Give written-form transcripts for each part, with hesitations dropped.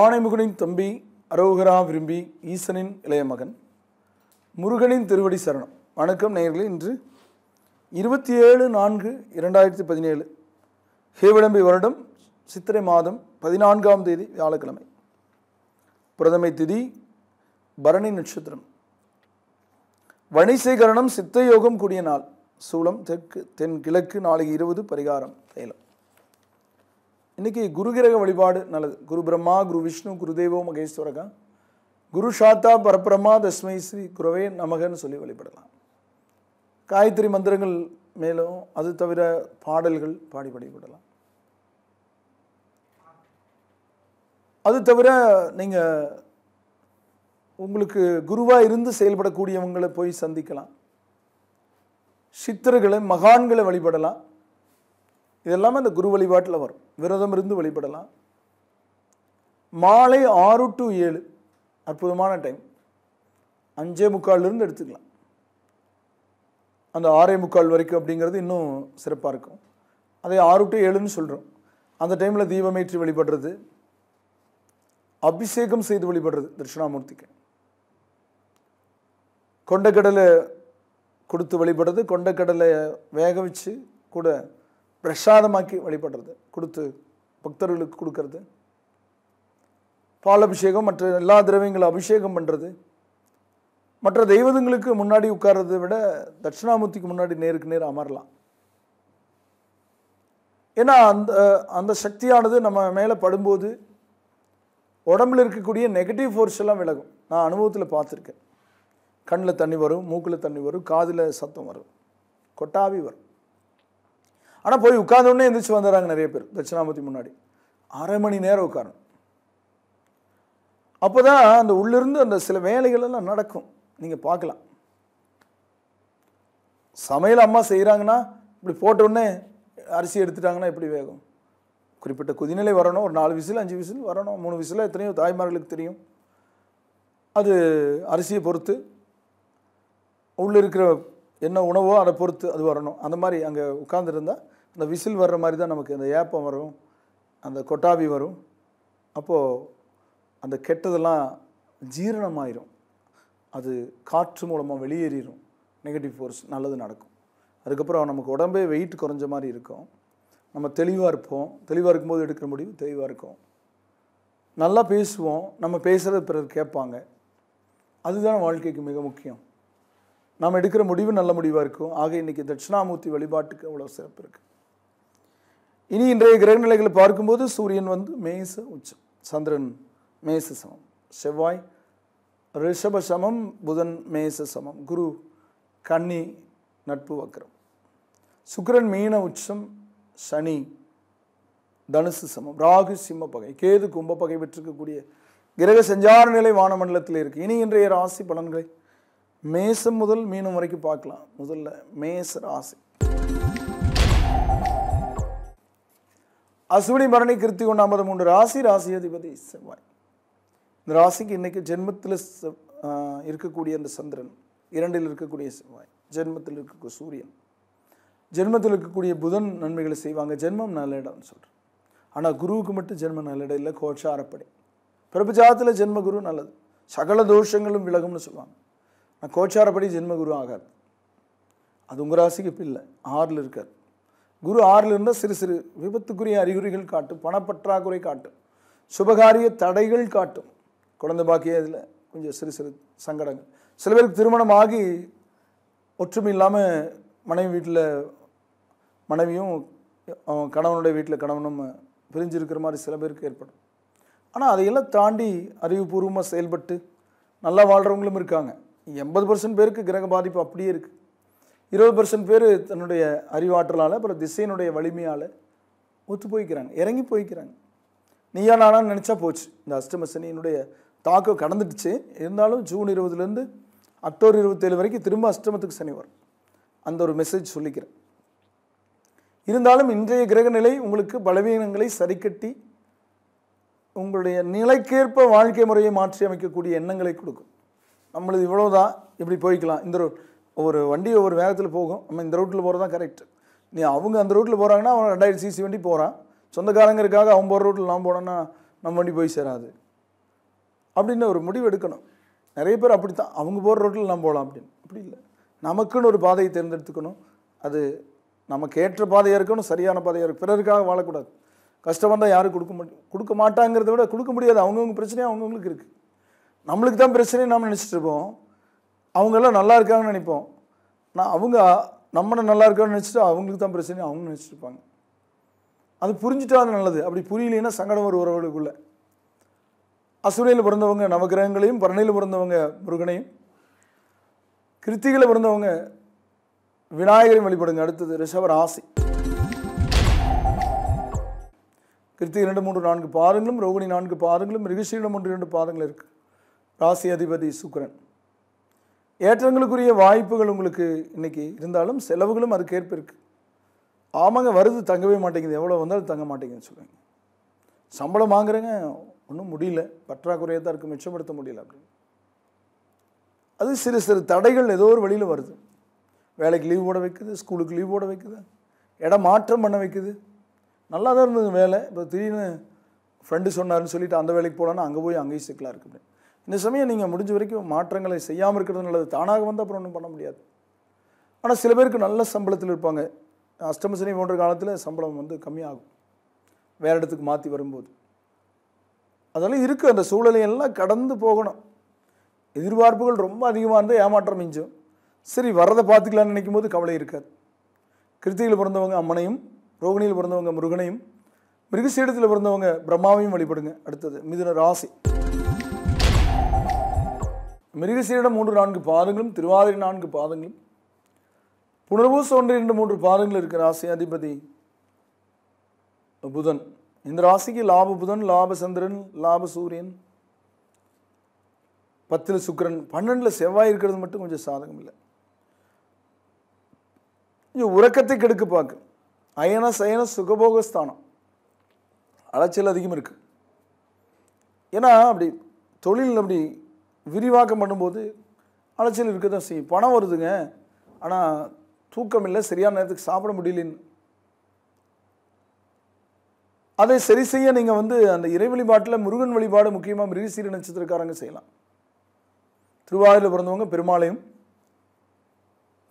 ஆனைமுகனின் தம்பி அரோகரா விரும்பி ஈசனின் இளைய மகன் முருகனின் திருவடி சரணம். வணக்கம் நேயர்களே. இன்று 27/4/2017 ஹேவிளம்பி வருடம் சித்திரை மாதம் 14ஆம் தேதி வியாழக்கிழமை. பிரதமை திதி பரணி நட்சத்திரம். வணிசேகரணம் சித்தயோகம் கூடிய நாள். சூலம் தெற்கு தென்கிழக்கு. நாளை 20 பரிகாரம் தைலம். இன்றைக்கி குருகிரக வழிபாடு நல்லது. குரு பிரம்மா, குரு விஷ்ணு, குருதேவோ மகேஸ்வரகா, குரு சாத்தா பரபிரம்மா தஸ்மை ஸ்ரீ குருவே நமகன்னு சொல்லி வழிபடலாம். காயத்ரி மந்திரங்கள் மேலும் அது தவிர பாடல்கள் பாடி வழிபடலாம். அது தவிர நீங்கள் உங்களுக்கு குருவாக இருந்து செயல்படக்கூடியவங்களை போய் சந்திக்கலாம். சித்தர்களை மகான்களை வழிபடலாம். இதெல்லாமே அந்த குரு வழிபாட்டில் வரும். விரதம் இருந்து வழிபடலாம். மாலை 6 to 7 அற்புதமான டைம். 5:45 எடுத்துக்கலாம். அந்த 6:45 வரைக்கும் அப்படிங்கிறது இன்னும் சிறப்பாக இருக்கும். அதே 6 to 7 சொல்கிறோம். அந்த டைமில் தீபமேற்றி வழிபடுறது, அபிஷேகம் செய்து வழிபடுறது தட்சிணாமூர்த்திக்கு, கொண்டக்கடலை கொடுத்து வழிபடுறது, கொண்டக்கடலை வேக வச்சு கூட பிரசாதமாக்கி வழிபடுறது, கொடுத்து பக்தர்களுக்கு கொடுக்கறது, பால் அபிஷேகம், மற்ற எல்லா திரவியங்களும் அபிஷேகம் பண்ணுறது, மற்ற தெய்வங்களுக்கு முன்னாடி உட்கார்றதை விட தட்சிணாமூர்த்திக்கு முன்னாடி நேருக்கு நேர் அமரலாம். ஏன்னா அந்த சக்தியானது நம்ம மேலே படும்போது உடம்புல இருக்கக்கூடிய நெகட்டிவ் ஃபோர்ஸ் எல்லாம் விலகும். நான் அனுபவத்தில் பார்த்துருக்கேன். கண்ணில் தண்ணி வரும், மூக்கில் தண்ணி வரும், காதில் சத்தம் வரும், கொட்டாவி வரும். ஆனால் போய் உட்கார்ந்தோடனே எந்திரிச்சு வந்துடுறாங்க நிறைய பேர் தட்சிணாமூர்த்தி முன்னாடி. 1/2 மணி நேரம் உட்காரணும். அப்போ தான் அந்த உள்ளிருந்து அந்த சில வேலைகள் எல்லாம் நடக்கும். நீங்கள் பார்க்கலாம். சமையல் அம்மா செய்கிறாங்கன்னா இப்படி போட்டோடனே அரிசி எடுத்துட்டாங்கன்னா எப்படி வேகும்? குறிப்பிட்ட கொதிநிலை வரணும். ஒரு 4 விசில் 5 விசில் வரணும். 3 விசில் எத்தனையோ தாய்மார்களுக்கு தெரியும். அது அரிசியை பொறுத்து, உள்ளே இருக்கிற என்ன உணவோ அதை பொறுத்து அது வரணும். அந்த மாதிரி அங்கே உட்கார்ந்துருந்தால் அந்த விசில் வர்ற மாதிரி தான் நமக்கு அந்த ஏப்பம் வரும், அந்த கொட்டாவி வரும். அப்போது அந்த கெட்டதெல்லாம் ஜீரணமாயிரும். அது காற்று மூலமாக வெளியேறிடும். நெகட்டிவ் ஃபோர்ஸ் நல்லது நடக்கும். அதுக்கப்புறம் நமக்கு உடம்பே வெயிட் குறைஞ்ச மாதிரி இருக்கும். நம்ம தெளிவாக இருப்போம். தெளிவாக இருக்கும்போது எடுக்கிற முடிவு தெளிவாக இருக்கும். நல்லா பேசுவோம். நம்ம பேசுகிறது பிறர் கேட்பாங்க. அதுதான் வாழ்க்கைக்கு மிக முக்கியம். நாம் எடுக்கிற முடிவு நல்ல முடிவாக இருக்கும். ஆக இன்றைக்கி தட்சிணாமூர்த்தி வழிபாட்டுக்கு அவ்வளோ சிறப்பு இருக்குது. இனி இன்றைய கிரகநிலைகளை பார்க்கும்போது சூரியன் மேச உச்சம், சந்திரன் மேச சமம், செவ்வாய் ரிஷப சமம், புதன் மேச சமம், குரு கன்னி நட்பு வக்கரம், சுக்கிரன் மீன உச்சம், சனி தனுசு சமம், ராகு சிம்ம பகை, கேது கும்ப பகை பெற்றிருக்கக்கூடிய கிரக சஞ்சார நிலை வானமண்டலத்தில் இருக்குது. இனி இன்றைய ராசி பலன்களை மேசம் முதல் மீனம் வரைக்கும் பார்க்கலாம். முதல்ல மேச ராசி. அசுவினி பரணி கிருத்திகை 53 ராசி. ராசி அதிபதி செவ்வாய். இந்த ராசிக்கு இன்னைக்கு ஜென்மத்தில் இருக்கக்கூடிய அந்த சந்திரன், 2ல் இருக்கக்கூடிய செவ்வாய், ஜென்மத்தில் இருக்கக்கூடிய சூரியன், ஜென்மத்தில் இருக்கக்கூடிய புதன் நன்மைகளை செய்வாங்க. ஜென்மம் நல்ல இடம்னு சொல்கிறேன். ஆனால் குருவுக்கு மட்டும் ஜென்மம் நல்ல இடம் இல்லை. கோச்சாரப்படி பிரபுஜாத்தில் ஜென்ம குரு நல்லது, சகல தோஷங்களும் விலகும்னு சொல்லுவாங்க. ஆனால் கோச்சாரப்படி ஜென்ம குரு ஆகாது. அது உங்கள் ராசிக்கு இப்போ இல்லை. 6ல் இருக்கார். குரு 6ல் இருந்தால் சிறு சிறு விபத்துக்குரிய அறிகுறிகள் காட்டும், பணப்பற்றாக்குறை காட்டும், சுபகாரிய தடைகள் காட்டும், குழந்தை பாக்கிய இதில் கொஞ்சம் சிறு சிறு சங்கடங்கள். சில பேருக்கு திருமணம் ஆகி ஒற்றுமை இல்லாமல் மனைவி வீட்டில் மனைவியும் கணவனுடைய வீட்டில் கணவனும் பிரிஞ்சிருக்கிற மாதிரி சில பேருக்கு ஏற்படும். ஆனால் அதையெல்லாம் தாண்டி அறிவுபூர்வமாக செயல்பட்டு நல்லா வாழ்கிறவங்களும் இருக்காங்க. 80% பேருக்கு கிரக பாதிப்பு அப்படியே இருக்குது. 20% பேர் தன்னுடைய அறிவாற்றலால் அப்புறம் திசையினுடைய வலிமையால் ஒத்து போய்க்கிறாங்க, இறங்கி போய்க்கிறாங்க. நீயா நானான்னு நினச்சா போச்சு. இந்த அஷ்டம சனியினுடைய தாக்கம் கடந்துடுச்சு. இருந்தாலும் ஜூன் 20லேருந்து அக்டோபர் 27 வரைக்கும் திரும்ப அஷ்டமத்துக்கு சனி வரும். அந்த ஒரு மெசேஜ் சொல்லிக்கிறேன். இருந்தாலும் இன்றைய கிரக நிலை உங்களுக்கு பலவீனங்களை சரிக்கட்டி உங்களுடைய நிலைக்கேற்ப வாழ்க்கை முறையை மாற்றி அமைக்கக்கூடிய எண்ணங்களை கொடுக்கும். நம்மளது இவ்வளோதான், இப்படி போய்க்கலாம். இந்த ஒரு வண்டி ஒவ்வொரு வேகத்தில் போகும். நம்ம இந்த ரோட்டில் போகிறது தான் கரெக்ட். அவங்க அந்த ரோட்டில் போகிறாங்கன்னா அவன் 2000 cc வண்டி போகிறான். சொந்தக்காரங்க இருக்காக அவன் போகிற ரோட்டில் நான் போனோன்னா நம்ம வண்டி போய் சேராது. அப்படின்னு ஒரு முடிவு எடுக்கணும். நிறைய பேர் அப்படி தான், அவங்க போகிற ரோட்டில் நம்ம போகலாம் அப்படின்னு. அப்படி இல்லை, நமக்குன்னு ஒரு பாதையை தேர்ந்தெடுத்துக்கணும். அது நமக்கு ஏற்ற பாதையாக இருக்கணும், சரியான பாதையாக இருக்கும். பிறருக்காக வாழக்கூடாது. கஷ்டம் வந்தால் யாரும் கொடுக்க மாட்டாங்கிறத விட கொடுக்க முடியாது. அவங்கவுங்க பிரச்சனையும் அவங்கவுங்களுக்கு இருக்குது. நம்மளுக்கு தான் பிரச்சனையும் நாம் நினச்சிட்டு இருப்போம். அவங்கெல்லாம் நல்லா இருக்காங்கன்னு நினைப்போம். அவங்க நம்மளை நல்லா இருக்கான்னு நினச்சிட்டு அவங்களுக்கு தான் பிரச்சனையும் அவங்க நினச்சிட்டு இருப்பாங்க. அது புரிஞ்சுட்டா அது நல்லது. அப்படி புரியலைன்னா சங்கடம் ஒரு உறவுகளுக்குள்ள. அசுரையில் பிறந்தவங்க நவகிரகங்களையும், பரணையில் பிறந்தவங்க முருகனையும், கிருத்திகையில் பிறந்தவங்க விநாயகரையும் வழிபடுங்க. அடுத்தது ரிஷப ராசி. கிருத்திகை 2, 3, 4 பாதங்களும், ரோகிணி 4 பாதங்களும், மிருகசீரிடம் 1, 2 பாதங்கள் இருக்குது. ராசி அதிபதி சுக்கிரன். ஏற்றங்களுக்குரிய வாய்ப்புகள் உங்களுக்கு இன்னைக்கு இருந்தாலும் செலவுகளும் அதுக்கேற்ப இருக்குது. ஆமாங்க, வருது, தங்கவே மாட்டேங்குது, எவ்வளோ வந்தாலும் தங்க மாட்டேங்குதுன்னு சொல்லுவாங்க. சம்பளம் வாங்குறேங்க, ஒன்றும் முடியல, பற்றாக்குறையாக தான் இருக்குது, மிச்சப்படுத்த முடியல அப்படின்னு. அது சிறு சிறு தடைகள் ஏதோ ஒரு வழியில் வருது. வேலைக்கு லீவ் போட வைக்குது, ஸ்கூலுக்கு லீவ் போட வைக்குது, இடம் மாற்றம் பண்ண வைக்குது. நல்லா தான் இருந்தது வேலை, இப்போ திடீர்னு ஃப்ரெண்டு சொன்னார்னு சொல்லிட்டு அந்த வேலைக்கு போகலான்னா அங்கே போய் அங்கேயும் சிக்கலாக இருக்குது. இந்த சமயம் நீங்கள் முடிஞ்ச வரைக்கும் மாற்றங்களை செய்யாமல் இருக்கிறது நல்லது. தானாக வந்து அப்புறம் ஒன்றும் பண்ண முடியாது. ஆனால் சில பேருக்கு நல்ல சம்பளத்தில் இருப்பாங்க. அஷ்டம சனி போன்ற காலத்தில் சம்பளம் வந்து கம்மியாகும் வேறு இடத்துக்கு மாற்றி வரும்போது. அதெல்லாம் இருக்குது. அந்த சூழலையெல்லாம் கடந்து போகணும். எதிர்பார்ப்புகள் ரொம்ப அதிகமாக இருந்தால் ஏமாற்றம் மிஞ்சும். சரி, வரதை பார்த்துக்கலான்னு நினைக்கும் போது கவலை இருக்காது. கிருத்திகையில் பிறந்தவங்க அம்மனையும், ரோகிணியில் பிறந்தவங்க முருகனையும், மிருகசீடத்தில் பிறந்தவங்க பிரம்மாவையும் வழிபடுங்க. அடுத்தது மிதுன ராசி. மிருகசீரிடம் 3, 4 பாதங்களும், திருவாதிரை 4 பாதங்களும், புனர்பூசம் 1, 2, 3 பாதங்கள் இருக்கிற ராசி அதிபதி புதன். இந்த ராசிக்கு லாப புதன், லாப சந்திரன், லாப சூரியன், 10 சுக்கிரன், 12 செவ்வாய் இருக்கிறது மட்டும் கொஞ்சம் சாதகம் இல்லை. உறக்கத்தை கெடுக்க பார்க்க அயன சயன சுகபோகஸ்தானம், அலைச்சல் அதிகம் இருக்கு. ஏன்னா அப்படி தொழில் அப்படி விரிவாக்கம் பண்ணும்போது அலைச்சல் இருக்க தான் செய்யும். பணம் வருதுங்க, ஆனால் தூக்கம் இல்லை, சரியான நேரத்துக்கு சாப்பிட முடியலன்னு. அதை சரி செய்ய நீங்கள் வந்து அந்த இறை வழிபாட்டில் முருகன் வழிபாடு முக்கியமாக மிருகசீர நட்சத்திரக்காரங்க செய்யலாம். திருவாதிரையில் பிறந்தவங்க பெருமாளையும்,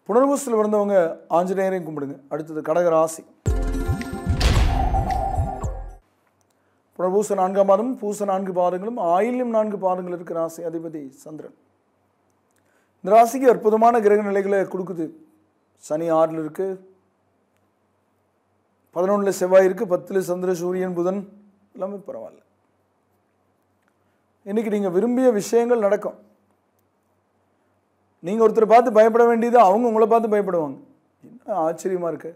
புனர்பூசத்தில் பிறந்தவங்க ஆஞ்சநேயரையும் கும்பிடுங்க. அடுத்தது கடக ராசி. புனர்பூச 4 பாதமும், பூச 4 பாதங்களும், ஆயில்யம் 4 பாதங்கள் இருக்கிற ராசி அதிபதி சந்திரன். இந்த ராசிக்கு அற்புதமான கிரக நிலைகளை கொடுக்குது. சனி 6 இருக்கு, 11 செவ்வாய் இருக்கு, 10 சந்திர சூரியன் புதன், எல்லாமே பரவாயில்ல. இன்னைக்கு நீங்கள் விரும்பிய விஷயங்கள் நடக்கும். நீங்கள் ஒருத்தரை பார்த்து பயப்பட வேண்டியது அவங்க உங்களை பார்த்து பயப்படுவாங்க. என்ன ஆச்சரியமாக இருக்கு.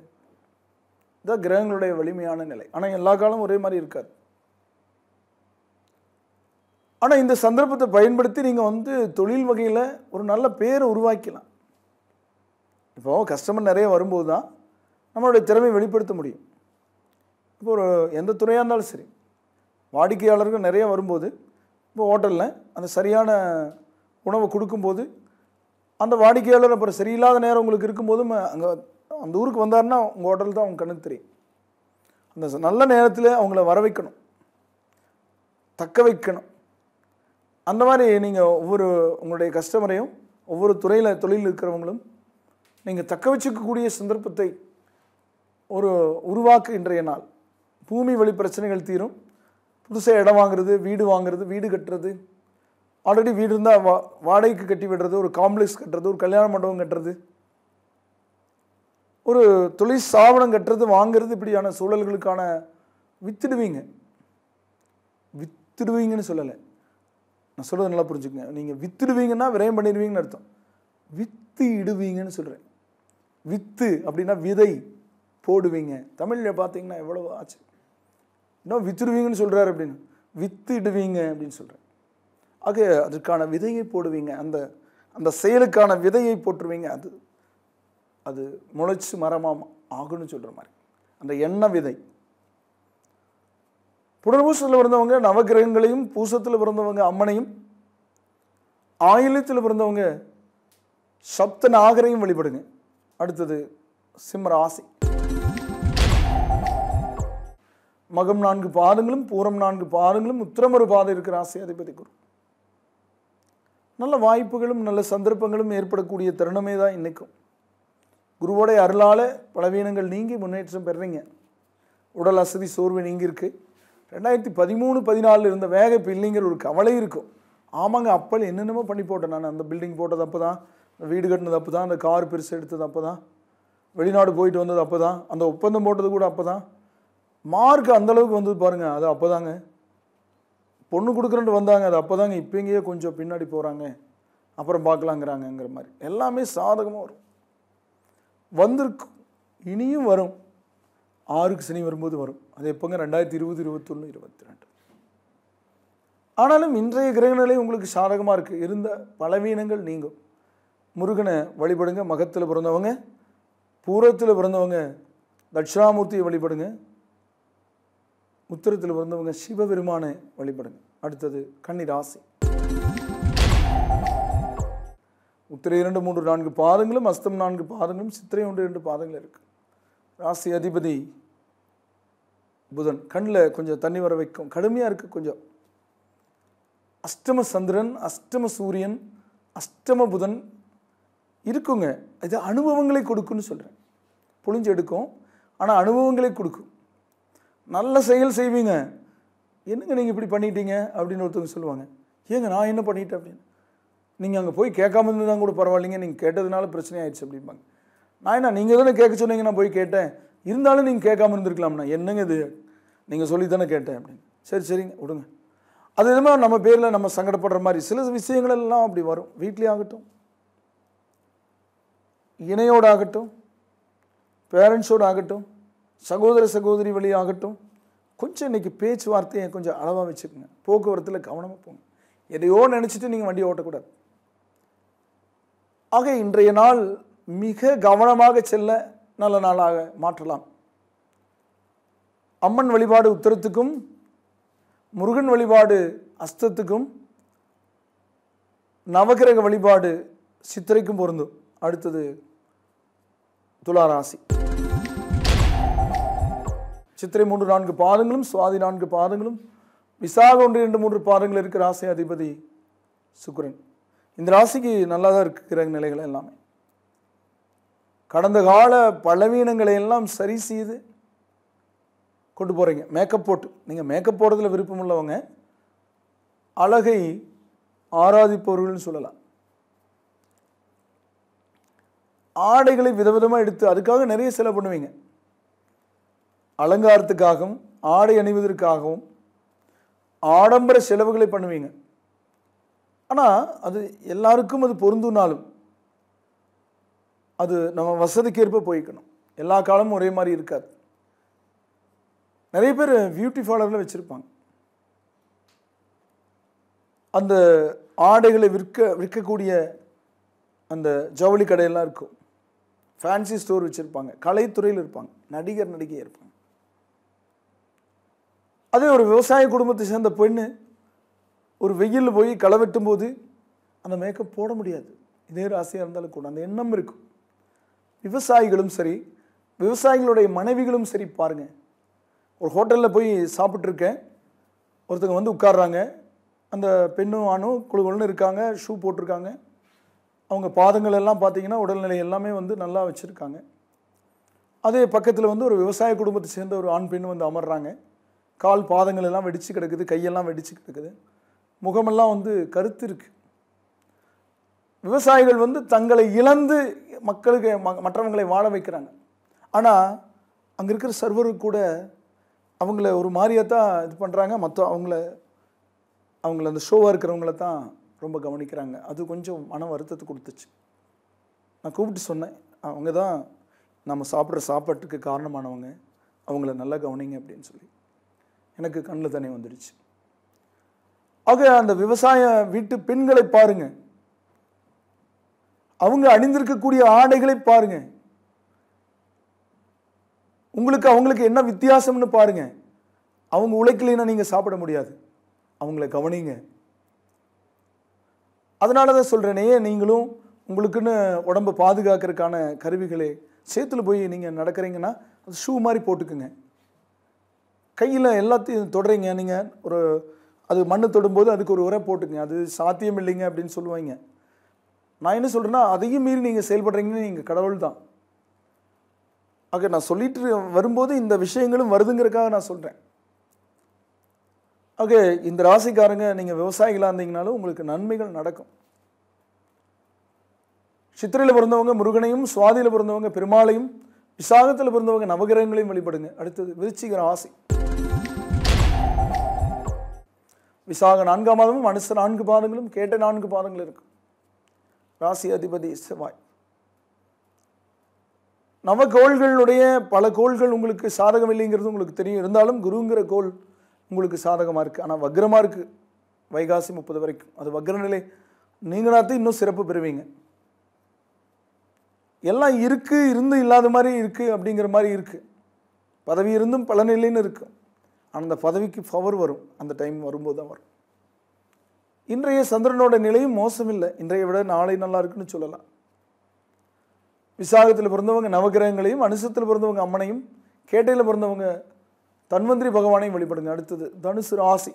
இதுதான் கிரகங்களுடைய வலிமையான நிலை. ஆனால் எல்லா காலமும் ஒரே மாதிரி இருக்காது. ஆனால் இந்த சந்தர்ப்பத்தை பயன்படுத்தி நீங்கள் வந்து தொழில் வகையில் ஒரு நல்ல பேரை உருவாக்கலாம். இப்போது கஸ்டமர் நிறைய வரும்போது தான் நம்மளுடைய திறமையை வெளிப்படுத்த முடியும். இப்போ ஒரு எந்த துறையாக இருந்தாலும் சரி, வாடிக்கையாளர்கள் நிறைய வரும்போது, இப்போ ஹோட்டலில் அந்த சரியான உணவை கொடுக்கும்போது அந்த வாடிக்கையாளர் அப்புறம் சரியில்லாத நேரம் உங்களுக்கு இருக்கும்போதும் அங்கே அந்த ஊருக்கு வந்தாருன்னா உங்கள் ஹோட்டல் தான் அவங்க கண்ணுக்கு தெரியும். அந்த நல்ல நேரத்தில் அவங்கள வர வைக்கணும், தக்க வைக்கணும். அந்த மாதிரி நீங்கள் ஒவ்வொரு உங்களுடைய கஸ்டமரையும், ஒவ்வொரு துறையில் தொழில் இருக்கிறவங்களும் நீங்கள் தக்க வச்சுக்கக்கூடிய சந்தர்ப்பத்தை ஒரு உருவாக்கு. இன்றைய நாள் பூமி வழி பிரச்சனைகள் தீரும். புதுசாக இடம் வாங்குறது, வீடு வாங்குறது, வீடு கட்டுறது, ஆல்ரெடி வீடு இருந்தால் வாடகைக்கு கட்டி விடுறது, ஒரு காம்ப்ளெக்ஸ் கட்டுறது, ஒரு கல்யாண மண்டபம் கட்டுறது, ஒரு தொழில் ஸ்தாபனம் கட்டுறது, வாங்கிறது, இப்படியான சூழல்களுக்கான வித்துடுவீங்க. வித்துடுவீங்கன்னு சொல்லலை, நான் சொல்கிறது நல்லா புரிஞ்சுக்கங்க. நீங்கள் வித்துடுவீங்கன்னா விரயம் பண்ணிடுவீங்கன்னு அர்த்தம். வித்து இடுவீங்கன்னு சொல்கிறேன். வித்து அப்படின்னா விதை போடுவீங்க. தமிழில் பார்த்தீங்கன்னா எவ்வளோ ஆச்சு. இன்னும் வித்துடுவீங்கன்னு சொல்கிறாரு அப்படின்னு, வித்து இடுவீங்க அப்படின்னு சொல்கிறேன். ஆக அதுக்கான விதையை போடுவீங்க, அந்த அந்த செயலுக்கான விதையை போட்டுருவீங்க. அது அது முளைச்சி மரமாக ஆகுன்னு சொல்கிற மாதிரி அந்த எண்ணெய் விதை. புனர்பூசத்தில் பிறந்தவங்க நவகிரகங்களையும், பூசத்தில் பிறந்தவங்க அம்மனையும், ஆயில்யத்தில் பிறந்தவங்க சப்த நாகரையும் வழிபடுங்க. அடுத்தது சிம்ம ராசி. மகம் 4 பாதங்களும், பூரம் 4 பாதங்களும், உத்திரம் ஒரு பாதம் இருக்கிற ராசி அதிபதி குரு. நல்ல வாய்ப்புகளும் நல்ல சந்தர்ப்பங்களும் ஏற்படக்கூடிய தருணமே தான் இன்றைக்கும். குருவோடைய அருளால் பலவீனங்கள் நீங்கி முன்னேற்றம் பெறுறீங்க. உடல் அசதி சோர்வு நீங்கியிருக்கு. 2013-14 இருந்த வேக இப்போ இல்லைங்கிற ஒரு கவலை இருக்கும். ஆமாங்க, அப்போ என்னென்னமோ பண்ணி போட்டேன் நான். அந்த பில்டிங் போட்டது அப்போ தான், வீடு கட்டினது அப்போ தான், அந்த கார் பெருசு எடுத்தது அப்போ தான், வெளிநாடு போயிட்டு வந்தது அப்போ தான், அந்த ஒப்பந்தம் போட்டது கூட அப்போ தான், மார்க் அந்தளவுக்கு வந்தது பாருங்கள், அது அப்போ தாங்க. பொண்ணு கொடுக்குறேன்ட்டு வந்தாங்க, அது அப்போ தாங்க. இப்போ எங்கேயோ கொஞ்சம் பின்னாடி போகிறாங்க, அப்புறம் பார்க்கலாங்கிறாங்கங்கிற மாதிரி எல்லாமே சாதகமாக வரும், வந்திருக்கும், இனியும் வரும். 6க்கு சனி வரும்போது வரும். அது எப்போங்க? 2020, 21, 22. ஆனாலும் இன்றைய கிரகநிலை உங்களுக்கு சாதகமாக இருக்குது. இருந்த பலவீனங்கள் நீங்கும். முருகனை வழிபடுங்க. மகத்தில் பிறந்தவங்க, பூரத்தில் பிறந்தவங்க தட்சிணாமூர்த்தியை வழிபடுங்க. உத்திரத்தில் பிறந்தவங்க சிவபெருமானை வழிபடுங்க. அடுத்தது கன்னி ராசி. உத்திரை 2, 3, 4 பாதங்களும், அஸ்தம் 4 பாதங்களும், சித்திரை 1, 2 பாதங்கள் இருக்கு. ராசி அதிபதி புதன். கண்ணில் கொஞ்சம் தண்ணி வர வைக்கும், கடுமையாக இருக்குது கொஞ்சம். அஷ்டம சந்திரன், அஷ்டம சூரியன், அஷ்டம புதன் இருக்குங்க. இது அனுபவங்களை கொடுக்குன்னு சொல்கிறேன். புழிஞ்சு எடுக்கும், ஆனால் அனுபவங்களை கொடுக்கும். நல்ல செயல் செய்வீங்க. என்னங்க நீங்கள் இப்படி பண்ணிட்டீங்க அப்படின்னு ஒருத்தவங்க சொல்லுவாங்க. ஏங்க நான் என்ன பண்ணிட்டேன் அப்படின்னு. நீங்கள் அங்கே போய் கேட்காம இருந்துதான் கூட பரவாயில்லைங்க, நீங்கள் கேட்டதுனால பிரச்சனை ஆயிடுச்சு அப்படிம்பாங்க. நான் என்ன, நீங்கள் தானே கேட்க சொன்னீங்க, நான் போய் கேட்டேன், இருந்தாலும் நீங்கள் கேட்காம இருந்திருக்கலாம்ண்ணா. என்னங்க இது, நீங்கள் சொல்லி தானே கேட்டேன் அப்படின்னு. சரி சரிங்க விடுங்க. அது எதுவுமே நம்ம பேரில் நம்ம சங்கடப்படுற மாதிரி சில விஷயங்கள் எல்லாம் அப்படி வரும். வீட்லேயே ஆகட்டும், இணையோடு ஆகட்டும், பேரண்ட்ஸோடு ஆகட்டும், சகோதர சகோதரி வழி ஆகட்டும், கொஞ்சம் இன்றைக்கி பேச்சுவார்த்தையை கொஞ்சம் அளவாக வச்சுக்கோங்க. போக்குவரத்தில் கவனமாக போங்க. எதையோ நினச்சிட்டு நீங்கள் வண்டியை ஓட்டக்கூடாது. ஆக இன்றைய நாள் மிக கவனமாக செல்ல நல்ல நாளாக மாற்றலாம். அம்மன் வழிபாடு உத்திரத்துக்கும், முருகன் வழிபாடு அஸ்தத்துக்கும், நவகிரக வழிபாடு சித்திரைக்கும் பொருந்தும். அடுத்தது துளாராசி. சித்திரை 3, 4 பாதங்களும், சுவாதி 4 பாதங்களும், விசாக 1, 2, 3 பாதங்கள் இருக்கிற ராசி அதிபதி சுக்கிரன். இந்த ராசிக்கு நல்லா தான் இருக்கிற நிலைகள் எல்லாமே. கடந்த கால பலவீனங்களை எல்லாம் சரி செய்து கொண்டு போகிறீங்க. மேக்கப் போட்டு, நீங்கள் மேக்கப் போடுறதுல விருப்பம் உள்ளவங்க அழகை ஆராதிப்பவர்கள்னு சொல்லலாம். ஆடைகளை விதவிதமாக எடுத்து அதுக்காக நிறைய செலவு பண்ணுவீங்க. அலங்காரத்துக்காகவும் ஆடை அணிவதற்காகவும் ஆடம்பர செலவுகளை பண்ணுவீங்க. ஆனால் அது எல்லாருக்கும் அது பொருந்துனாலும் அது நம்ம வசதிக்கு ஏற்ப போய்க்கணும். எல்லா காலமும் ஒரே மாதிரி இருக்காது. நிறைய பேர் பியூட்டி பார்லரில் வச்சுருப்பாங்க. அந்த ஆடைகளை விற்கக்கூடிய அந்த ஜவுளி கடையெல்லாம் இருக்கும். ஃபேன்சி ஸ்டோர் வச்சுருப்பாங்க. கலைத்துறையில் இருப்பாங்க. நடிகர் நடிகை இருப்பாங்க. அதே ஒரு விவசாய குடும்பத்தை சேர்ந்த பெண்ணு ஒரு வெயிலில் போய் களை வெட்டும் போது அந்த மேக்கப் போட முடியாது. இதே ராசியாக இருந்தாலும் கூட அந்த எண்ணம் இருக்கும். விவசாயிகளும் சரி, விவசாயிகளுடைய மனைவிகளும் சரி பாருங்கள். ஒரு ஹோட்டலில் போய் சாப்பிட்ருக்கேன். ஒருத்தங்க வந்து உட்கார்றாங்க. அந்த பெண்ணும் ஆணும் குழுன்னு இருக்காங்க. ஷூ போட்டிருக்காங்க. அவங்க பாதங்கள் எல்லாம் பார்த்தீங்கன்னா உடல்நிலை எல்லாமே வந்து நல்லா வச்சுருக்காங்க. அதே பக்கத்தில் வந்து ஒரு விவசாய குடும்பத்தை சேர்ந்த ஒரு ஆண் பெண் வந்து அமர்றாங்க. கால் பாதங்கள் எல்லாம் வெடிச்சு கிடக்குது, கையெல்லாம் வெடிச்சு கிடக்குது, முகமெல்லாம் வந்து கருத்து இருக்குது. விவசாயிகள் வந்து தங்களை இழந்து மக்களுக்கு மற்றவங்களை வாழ வைக்கிறாங்க. ஆனால் அங்கே இருக்கிற சர்வருக்கு கூட அவங்கள ஒரு மாதிரியாக தான் இது பண்ணுறாங்க. அவங்கள அந்த ஷோவாக இருக்கிறவங்கள தான் ரொம்ப கவனிக்கிறாங்க. அது கொஞ்சம் மன வருத்தத்தை கொடுத்துச்சு. நான் கூப்பிட்டு சொன்னேன், அவங்க தான் நம்ம சாப்பிட்ற சாப்பாட்டுக்கு காரணமானவங்க, அவங்கள நல்லா கவனிங்க அப்படின்னு சொல்லி. எனக்கு கண்ணில் தண்ணி வந்துடுச்சு. ஆக அந்த விவசாய வீட்டு பெண்களை பாருங்க, அவங்க அணிந்திருக்கக்கூடிய ஆடைகளை பாருங்க, அவங்களுக்கு என்ன வித்தியாசம்னு பாருங்க. அவங்க உழைக்கலைன்னா நீங்க சாப்பிட முடியாது. அவங்கள கவனிங்க. அதனால தான் சொல்றேனே, நீங்களும் உங்களுக்குன்னு உடம்பை பாதுகாக்கிறதுக்கான கருவிகளை சேத்துல போய் நீங்க நடக்கிறீங்கன்னா அது ஷூ மாதிரி போட்டுக்குங்க. கையில் எல்லாத்தையும் தொடறீங்க. நீங்கள் ஒரு அது மண்ணு தொடும்போது அதுக்கு ஒரு உரை போட்டுங்க, அது சாத்தியம் இல்லைங்க அப்படின்னு சொல்லுவாங்க. நான் என்ன சொல்கிறேன்னா, அதையும் மீறி நீங்கள் செயல்படுறீங்கன்னு நீங்கள் கடவுள் தான். ஆக நான் சொல்லிட்டு வரும்போது இந்த விஷயங்களும் வருதுங்கிறதுக்காக நான் சொல்கிறேன். ஆக இந்த ராசிக்காரங்க நீங்கள் விவசாயிகளாக இருந்தீங்கனாலும் உங்களுக்கு நன்மைகள் நடக்கும். சித்திரையில் பிறந்தவங்க முருகனையும், சுவாதியில் பிறந்தவங்க பெருமாளையும், விசாகத்தில் பிறந்தவங்க நவகிரகங்களையும் வழிபடுங்க. அடுத்தது விருச்சிக ராசி. விசாக 4ஆம் மாதமும் அனுச 4 பாதங்களும் கேட்ட 4 பாதங்களும் இருக்கும். ராசி அதிபதி செவ்வாய். நவகோள்களுடைய பல கோள்கள் உங்களுக்கு சாதகம் இல்லைங்கிறது உங்களுக்கு தெரியும். இருந்தாலும் குருங்கிற கோள் உங்களுக்கு சாதகமாக இருக்குது. ஆனால் வக்ரமாக இருக்குது வைகாசி 30 வரைக்கும். அது வக்ர நிலை நீங்களாத்து இன்னும் சிறப்பு பெறுவீங்க. எல்லாம் இருக்குது, இருந்து இல்லாத மாதிரி இருக்குது அப்படிங்கிற மாதிரி இருக்குது. பதவி இருந்தும் பல நிலைன்னு இருக்குது. ஆனால் அந்த பதவிக்கு பவர் வரும், அந்த டைம் வரும்போது தான் வரும். இன்றைய சந்திரனோட நிலையும் மோசம் இல்லை, இன்றைய விட நாளை நல்லா இருக்குன்னு சொல்லலாம். விசாகத்தில் பிறந்தவங்க நவகிரகங்களையும், அனுசத்தில் பிறந்தவங்க அம்மனையும், கேட்டையில் பிறந்தவங்க தன்வந்திரி பகவானையும் வழிபடுங்க. அடுத்தது தனுசு ராசி.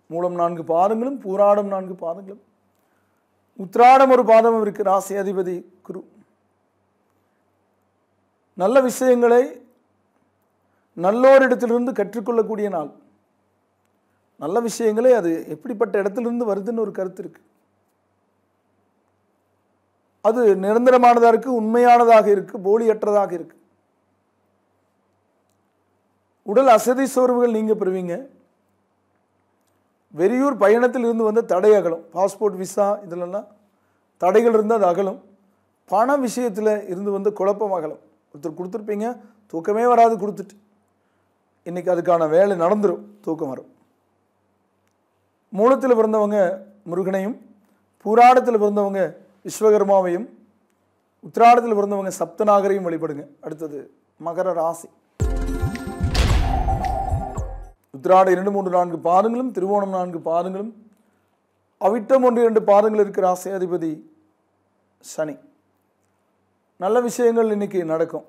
மூலம் 4 பாதங்களும் பூராடம் 4 பாதங்களும் உத்திராடம் ஒரு பாதமும் இருக்கு. ராசி அதிபதி குரு. நல்ல விஷயங்களை நல்லோரிடத்திலிருந்து கற்றுக்கொள்ளக்கூடிய நாள். நல்ல விஷயங்களே அது எப்படிப்பட்ட இடத்திலிருந்து வருதுன்னு ஒரு கருத்து இருக்கு. அது நிரந்தரமானதாக இருக்கு, உண்மையானதாக இருக்கு, போலியற்றதாக இருக்கு. உடல் அசதி சோர்வுகள் நீங்க பெறுவீங்க. வெளியூர் பயணத்தில் இருந்து வந்து தடை அகலும். பாஸ்போர்ட், விசா இதிலெல்லாம் தடைகள் இருந்தால் அது அகலும். பண விஷயத்தில் இருந்து வந்து குழப்பம் அகலும். ஒருத்தர் கொடுத்துருப்பீங்க, தூக்கமே வராது கொடுத்துட்டு, இன்னைக்கு அதுக்கான வேலை நடந்துடும், தூக்கம் வரும். மூலத்தில் பிறந்தவங்க முருகனையும், பூராடத்தில் பிறந்தவங்க விஸ்வகர்மாவையும், உத்திராடத்தில் பிறந்தவங்க சப்தநாகரையும் வழிபடுங்க. அடுத்தது மகர ராசி. உத்திராட 2, 3, 4 பாதங்களும், திருவோணம் 4 பாதங்களும், அவிட்டம் 1, 2 பாதங்கள் இருக்கிற ராசி அதிபதி சனி. நல்ல விஷயங்கள் இன்னைக்கு நடக்கும்.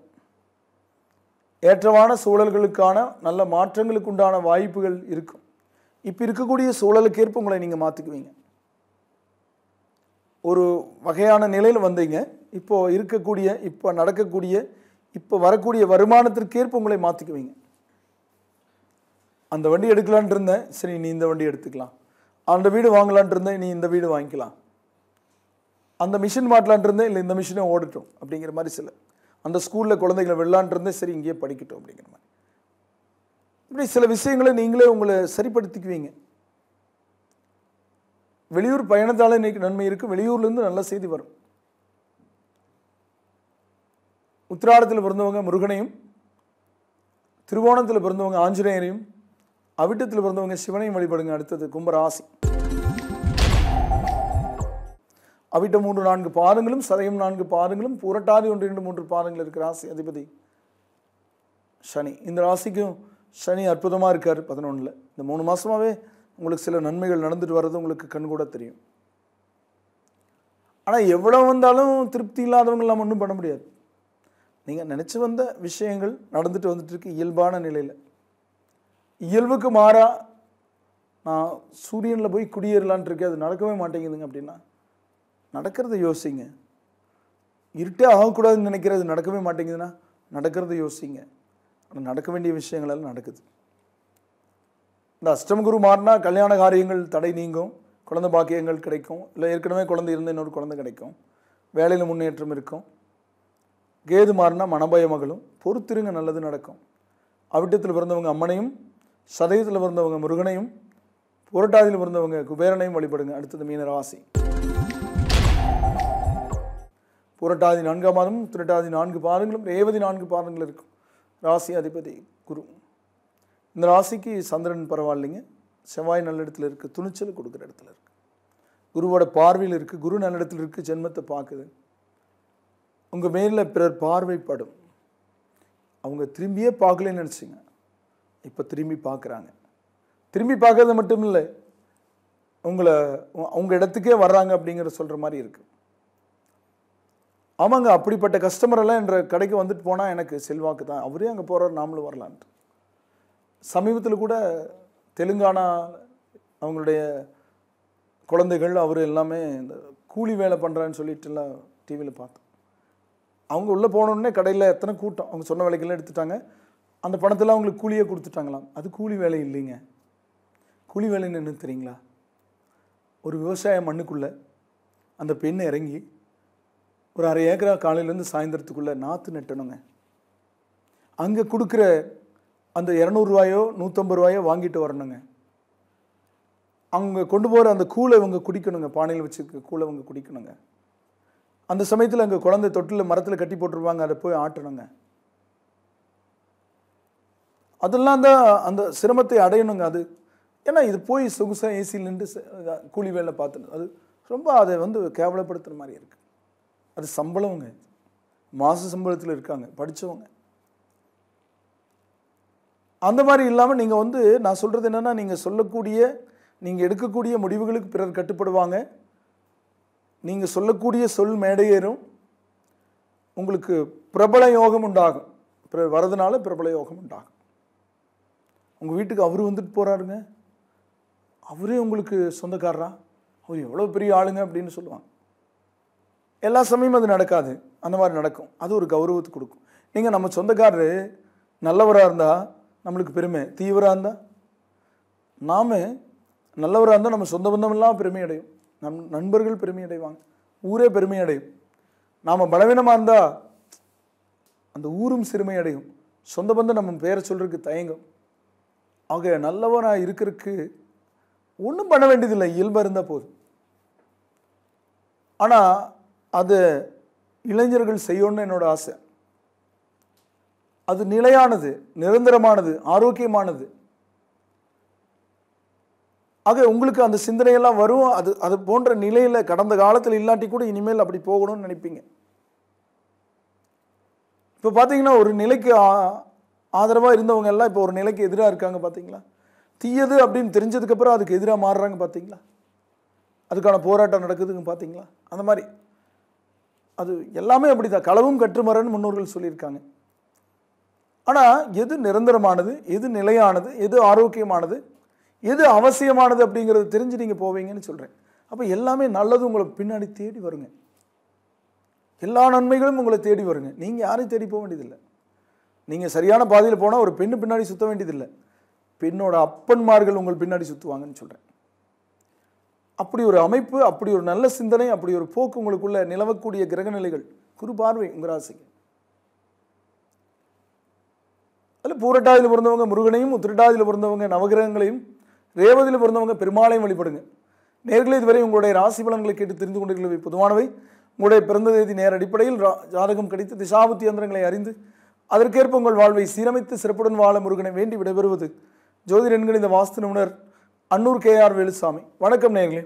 ஏற்றமான சூழல்களுக்கான நல்ல மாற்றங்களுக்கு உண்டான வாய்ப்புகள் இருக்கும். இப்போ இருக்கக்கூடிய சூழலுக்கேற்ப உங்களை நீங்கள் மாற்றிக்குவீங்க. ஒரு வகையான நிலையில் வந்தீங்க, இப்போ இருக்கக்கூடிய, இப்போ நடக்கக்கூடிய, இப்போ வரக்கூடிய வருமானத்திற்கேற்ப உங்களை மாற்றிக்குவீங்க. அந்த வண்டி எடுக்கலான்ட்டு இருந்தேன், சரி நீ இந்த வண்டி எடுத்துக்கலாம். அந்த வீடு வாங்கலான்ட்டு இருந்தேன், நீ இந்த வீடு வாங்கிக்கலாம். அந்த மிஷின் மாட்டலான்ட்டு இருந்தேன், இல்லை இந்த மிஷினை ஓடட்டும் அப்படிங்கிற மாதிரி. சில அந்த ஸ்கூலில் குழந்தைகளை விடலான்ட்டு இருந்தேன், சரி இங்கேயே படிக்கட்டும் அப்படிங்கிற மாதிரி. இப்படி சில விஷயங்களை நீங்களே உங்களை சரிப்படுத்திக்குவீங்க. வெளியூர் பயணத்தால் இன்னைக்கு நன்மை இருக்குது. வெளியூர்லேருந்து நல்ல செய்தி வரும். உத்திராடத்தில் பிறந்தவங்க முருகனையும், திருவோணத்தில் பிறந்தவங்க ஆஞ்சநேயரையும், அவிட்டத்தில் பிறந்தவங்க சிவனையும் வழிபடுங்க. அடுத்தது கும்பராசி. அவிட்டம் 3, 4 பாதங்களும், சதயம் 4 பாதங்களும், புரட்டாதி 1, 2, 3 பாதங்கள் இருக்கிற ராசி அதிபதி சனி. இந்த ராசிக்கும் சனி அற்புதமாக இருக்கார் 11. இந்த 3 மாதமாகவே உங்களுக்கு சில நன்மைகள் நடந்துட்டு வர்றது உங்களுக்கு கண்கூட தெரியும். ஆனால் எவ்வளோ வந்தாலும் திருப்தி இல்லாதவங்க நம்ம ஒன்றும் பண்ண முடியாது. நீங்கள் நினச்சி வந்த விஷயங்கள் நடந்துட்டு வந்துட்டு இருக்கு இயல்பான நிலையில். இயல்புக்கு மாறா நான் சூரியனில் போய் குடியேறலான் இருக்கேன், அது நடக்கவே மாட்டேங்குதுங்க அப்படின்னா நடக்கிறத யோசிங்க. இருட்டே ஆகக்கூடாதுன்னு நினைக்கிறது நடக்கவே மாட்டேங்குதுன்னா நடக்கிறத யோசிங்க. ஆனால் நடக்க வேண்டிய விஷயங்களெல்லாம் நடக்குது. இந்த அஷ்டமகுரு மாறினா கல்யாண காரியங்கள் தடை நீங்கும், குழந்தை பாக்கியங்கள் கிடைக்கும், இல்லை ஏற்கனவே குழந்தை இருந்து இன்னொரு குழந்தை கிடைக்கும், வேலையில் முன்னேற்றம் இருக்கும். கேது மாறினா மனபயம் மகளும், பொறுத்திருங்க நல்லது நடக்கும். அவிட்டத்தில் பிறந்தவங்க அம்மனையும், சதயத்தில் பிறந்தவங்க முருகனையும், புரட்டாதியில் பிறந்தவங்க குபேரனையும் வழிபடுங்க. அடுத்தது மீன ராசி. புரட்டாதி 4ஆம் மாதமும், உத்திரட்டாதி 4 பாதங்களும், ரேவதி 4 பாதங்கள் இருக்கும். ராசி அதிபதி குரு. இந்த ராசிக்கு சந்திரன் பரவாயில்லைங்க, செவ்வாய் நல்ல இடத்துல இருக்குது, துணிச்சல் கொடுக்குற இடத்துல இருக்குது, குருவோட பார்வையில் இருக்குது, குரு நல்ல இடத்துல இருக்குது, ஜென்மத்தை பார்க்குது. உங்கள் மேலில் பிறர் பார்வைப்படும். அவங்க திரும்பியே பார்க்கலன்னு நினச்சிங்க, இப்போ திரும்பி பார்க்குறாங்க. திரும்பி பார்க்கறது மட்டும் இல்லை, உங்களை அவங்க இடத்துக்கே வர்றாங்க அப்படிங்கிற சொல்கிற மாதிரி இருக்குது. ஆமாங்க, அப்படிப்பட்ட கஸ்டமரெல்லாம் என்ற கடைக்கு வந்துட்டு போனால் எனக்கு செல்வாக்கு தான், அவரே அங்கே போகிறார், நாமளும் வரலான்ட்டு. சமீபத்தில் கூட தெலுங்கானா அவங்களுடைய குழந்தைகள் அவர் எல்லாமே இந்த கூலி வேலை பண்ணுறான்னு சொல்லிட்டுலாம் டிவியில் பார்த்தோம். அவங்க உள்ளே போனோடனே கடையில் எத்தனை கூட்டம், அவங்க சொன்ன வேலைக்கெல்லாம் எடுத்துட்டாங்க. அந்த பணத்தில் அவங்களுக்கு கூலியே கொடுத்துட்டாங்களாம். அது கூலி வேலை இல்லைங்க. கூலி வேலைன்னு என்ன தெரியுங்களா? ஒரு விவசாய மண்ணுக்குள்ளே அந்த பெண்ணை இறங்கி ஒரு 1/2 ஏக்கரா காலையிலேருந்து சாயந்தரத்துக்குள்ளே நாற்று நட்டணுங்க. அங்கே கொடுக்குற அந்த 200 ரூபாயோ 150 ரூபாயோ வாங்கிட்டு வரணுங்க. அவங்க கொண்டு போகிற அந்த கூழை இவங்க குடிக்கணுங்க. பானையில் வச்சுருக்க கூழை இவங்க குடிக்கணுங்க. அந்த சமயத்தில் அங்கே குழந்தை தொட்டில் மரத்தில் கட்டி போட்டுருவாங்க, அதை போய் ஆட்டணுங்க. அதெல்லாம் தான் அந்த சிரமத்தை அடையணுங்க. அது ஏன்னா இது போய் சொகுசாக ஏசியில் நின்று கூலி வேலை பார்த்துணும், அது ரொம்ப அதை கேவலப்படுத்துகிற மாதிரி இருக்குது. அது சம்பளங்க, மாத சம்பளத்தில் இருக்காங்க, படித்தவங்க. அந்த மாதிரி இல்லாமல் நீங்கள் நான் சொல்கிறது என்னென்னா, நீங்கள் சொல்லக்கூடிய நீங்கள் எடுக்கக்கூடிய முடிவுகளுக்கு பிறர் கட்டுப்படுவாங்க. நீங்கள் சொல்லக்கூடிய சொல் மேடையேறும். உங்களுக்கு பிரபல யோகம் உண்டாகும். பிறர் வரதுனால பிரபல யோகம் உண்டாகும். உங்கள் வீட்டுக்கு அவர் வந்துட்டு போகிறாருங்க, அவரே உங்களுக்கு சொந்தக்காரரா, அவர் எவ்வளோ பெரிய ஆளுங்க அப்படின்னு சொல்லுவாங்க. எல்லா சமயமும் அது நடக்காது, அந்த மாதிரி நடக்கும். அது ஒரு கௌரவத்தை கொடுக்கும். நீங்கள் நம்ம சொந்தக்காரரு நல்லவராக இருந்தால் நம்மளுக்கு பெருமை, தீவிராக இருந்தால் நாம் நல்லவராக இருந்தால் நம்ம சொந்த பந்தமெல்லாம் பெருமை அடையும், நம் நண்பர்கள் பெருமை அடைவாங்க, ஊரே பெருமை அடையும். நாம் பலவீனமாக இருந்தால் அந்த ஊரும் சிறுமை அடையும், சொந்த பந்தம் நம்ம பேரை சொல்கிறதுக்கு தயங்கும். ஆக நல்லவராக இருக்கிறதுக்கு ஒன்றும் பண்ண வேண்டியதில்லை, இயல்பாக இருந்தால் போதும். ஆனால் அது இளைஞர்கள் செய்யணும்னு என்னோட ஆசை. அது நிலையானது, நிரந்தரமானது, ஆரோக்கியமானது. ஆக உங்களுக்கு அந்த சிந்தனையெல்லாம் வரும். அது போன்ற நிலையில் கடந்த காலத்தில் இல்லாட்டி கூட இனிமேல் அப்படி போகணும்னு நினைப்பீங்க. இப்போ பார்த்தீங்கன்னா ஒரு நிலைக்கு ஆதரவாக இருந்தவங்க எல்லாம் இப்போ ஒரு நிலைக்கு எதிராக இருக்காங்க. பார்த்தீங்களா? தீயது அப்படின்னு தெரிஞ்சதுக்கப்புறம் அதுக்கு எதிராக மாறுறாங்க. பார்த்தீங்களா? அதுக்கான போராட்டம் நடக்குதுங்க. பார்த்தீங்களா? அந்த மாதிரி அது எல்லாமே அப்படி தான். களவும் கற்றுமரன்னு முன்னோர்கள் சொல்லியிருக்காங்க. ஆனால் எது நிரந்தரமானது, எது நிலையானது, எது ஆரோக்கியமானது, எது அவசியமானது அப்படிங்கிறது தெரிஞ்சு நீங்கள் போவீங்கன்னு சொல்கிறேன். அப்போ எல்லாமே நல்லது உங்களை பின்னாடி தேடி வருங்க. எல்லா நன்மைகளும் உங்களை தேடி வருங்க. நீங்கள் யாரையும் தேடி போக வேண்டியதில்லை. நீங்கள் சரியான பாதையில் போனால் ஒரு பெண்ணு பின்னாடி சுற்ற வேண்டியதில்லை, பெண்ணோட அப்பன்மார்கள் உங்கள் பின்னாடி சுற்றுவாங்கன்னு சொல்கிறேன். அப்படி ஒரு அமைப்பு, அப்படி ஒரு நல்ல சிந்தனை, அப்படி ஒரு போக்கு உங்களுக்குள்ள நிலவக்கூடிய கிரகநிலைகள், குரு பார்வை உங்கள் ராசிக்கு. அதில் பூரட்டாதியில் பிறந்தவங்க முருகனையும், உத்திரட்டாதியில் பிறந்தவங்க நவகிரகங்களையும், ரேவதியில் பிறந்தவங்க பெருமாளையும் வழிபடுங்க. நேர்களே, இதுவரை உங்களுடைய ராசி பலன்களை கேட்டு தெரிந்து கொண்டிருக்கிறவை பொதுவானவை. உங்களுடைய பிறந்த தேதி நேர அடிப்படையில் ஜாதகம் கிடைத்து திசாபுத்தி யந்திரங்களை அறிந்து அதற்கேற்ப உங்கள் வாழ்வை சீரமைத்து சிறப்புடன் வாழ முருகனை வேண்டி விடைபெறுவது ஜோதிட எண்கணித வாஸ்து நிபுணர் அன்னூர் KR வேலுசாமி. வணக்கம் நேயர்களே.